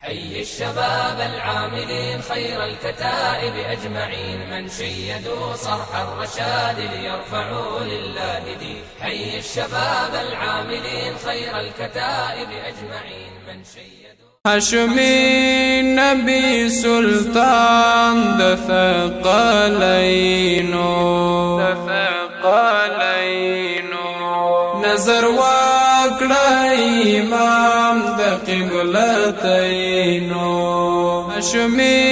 حي الشباب العاملين خير الكتائب أجمعين من شيدوا صرح الرشاد ليرفعوا لله دين. حي الشباب العاملين خير الكتائب أجمعين من شيدوا هاشمي نبي سلطان دثقلين نظر وکړه امام د قبلتین هاشمي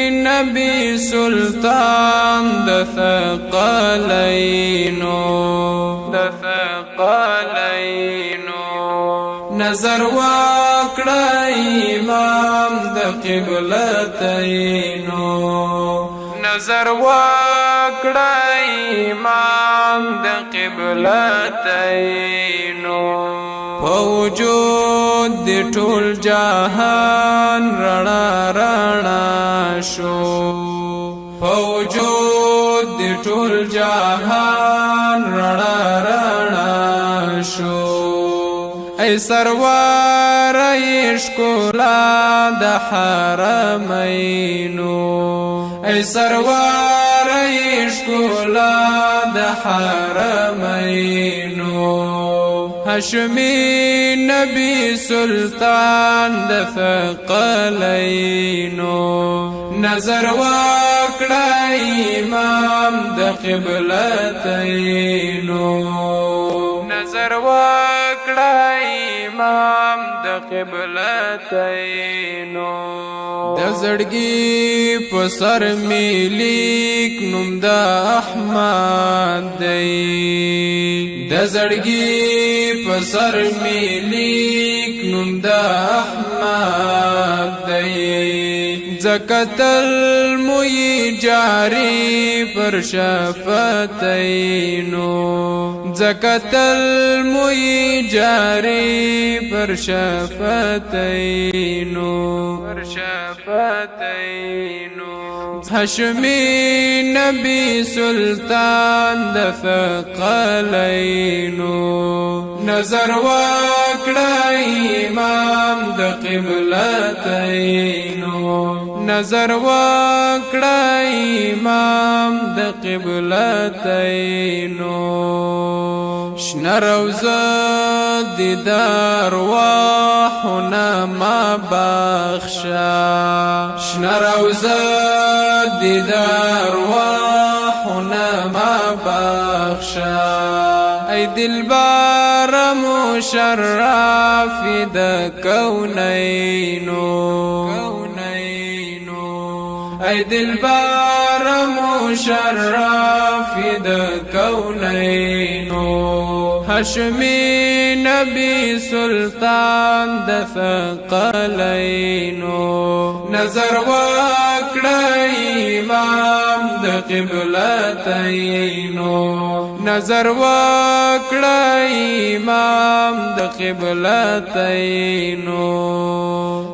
نبي سلطان دثقلين نظر وکړه امام د قبلتین نظر وکړه امام د قبلتین وجود دی ټول جهان رڼا رڼا شو وجود دی ټول جهان رڼا رڼا شو ای سرور اشکولا د حرمینو ای سرور اشکولا د حرمینو هاشمي نبي سلطان دثقلين نظر وکړه امام د قبلتين نظر وکړه امام د قبلتين د زړګي په سر می لیک نوم د احمد دی د زړګي په سر می لیک نوم د احمد دی زکتل موی جاری پر شفتینو زکتل موی جاری پر شفتینو هاشمي نبي سلطان دثقلين نظر وکړه امام د قبلتين نظر وکړه امام د قبلتين شنه روزه دیدار واحنا ما بخشا شنه روزه دیدار واحنا ما بخشا ای دلبار مشرف د کونینو ای دلبار مشرف د کونینو هاشمي نبي سلطان دثقلين نظر وکړه امام د قبلتين نظر وکړه امام د قبلتين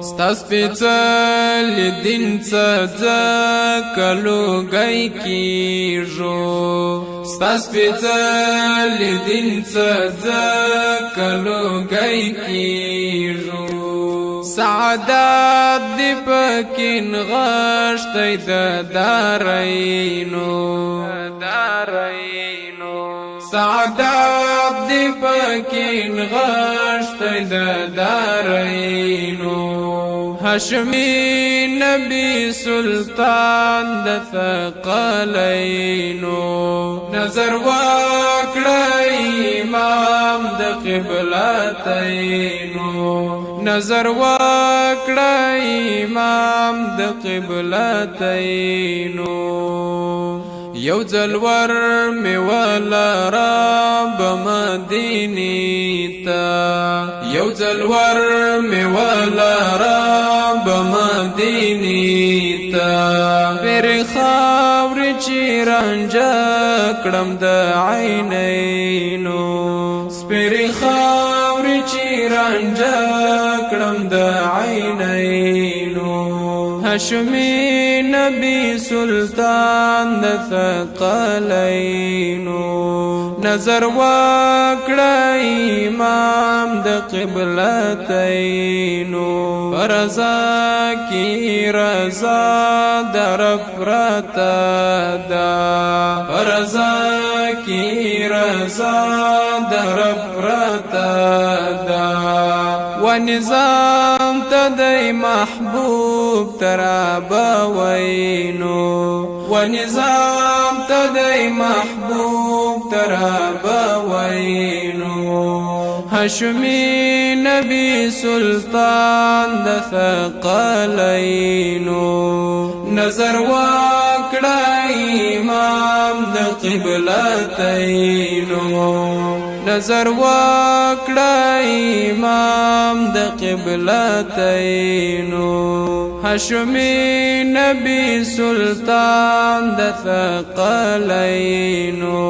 ستاس پیڅل دین څخه کلو گئی کیږو ستاس پیڅل دین څخه کلو گئی کیږو سعادت دی پکین غشتای د دارینو سعادت دی پکین غشتای د دارینو هاشمي نبي سلطان دثقلين نظر وکړه امام د قبلتين نظر وکړه امام د قبلتين یو ځلور می ولا رب مدینی تا یو ځلور می ولا رب مدینی تا پر خاور چی رنج کړم د عینینو پر خاور چی رنج کړم د عینینو هاشمي نبی سلطان د ثقلینو نظر وکړه امام د قبلتینو رضا کی رضا در پرتا دا رضا کی رضا در پرتا دا و نظام تدی محبوب ترابوینو و نظام تدی محبوب ترابوینو هاشمی نبی سلطان د ثقلینو نظر وکړه امام د قبلتینو نظر وکړه امام د قبلتینو هاشمی نبی سلطان د ثقلینو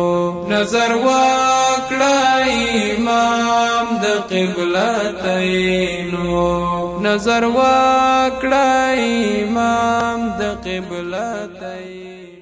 نظر وکړه امام د قبلتینو نظر وکړه امام د قبلتینو